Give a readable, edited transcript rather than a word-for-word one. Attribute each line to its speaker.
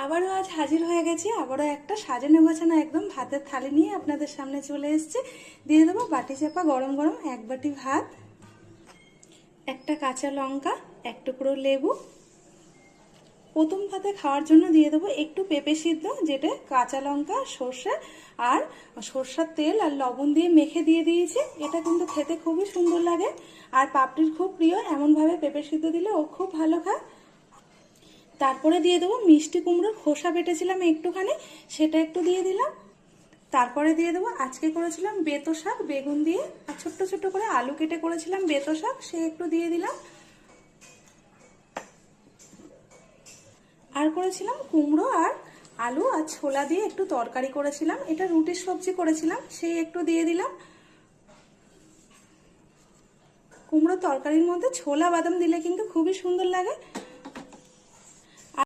Speaker 1: আবারও আজ হাজির হয়ে গেছি, আবারও একটা সাজানো গোছানো একদম ভাতের থালি নিয়ে আপনাদের সামনে চলে এসেছে। দিয়ে দেবো বাটি চাপা গরম গরম এক বাটি ভাত, একটা কাঁচা লঙ্কা, এক টুকরো লেবু। প্রথম ভাতে খাওয়ার জন্য দিয়ে দেবো একটু পেঁপে সিদ্ধ, যেটা কাঁচা লঙ্কা, সর্ষে আর সর্ষের তেল আর লবণ দিয়ে মেখে দিয়ে দিয়েছি। এটা কিন্তু খেতে খুবই সুন্দর লাগে, আর পাপড়ির খুব প্রিয়, এমনভাবে পেঁপে সিদ্ধ দিলে ও খুব ভালো খায়। তারপরে দিয়ে দেবো মিষ্টি কুমড়োর খোসা বেটেছিলাম একটুখানি, সেটা একটু দিয়ে দিলাম। তারপরে দিয়ে দেবো আজকে করেছিলাম বেতো শাক বেগুন দিয়ে, আর ছোট্ট ছোট্ট করে আলু কেটে করেছিলাম বেতো শাক, সে একটু দিয়ে দিলাম। আর করেছিলাম কুমড়ো আর আলু আর ছোলা দিয়ে একটু তরকারি করেছিলাম, এটা রুটির সবজি করেছিলাম, সেই একটু দিয়ে দিলাম। কুমড়ো তরকারির মধ্যে ছোলা বাদাম দিলে কিন্তু খুবই সুন্দর লাগে।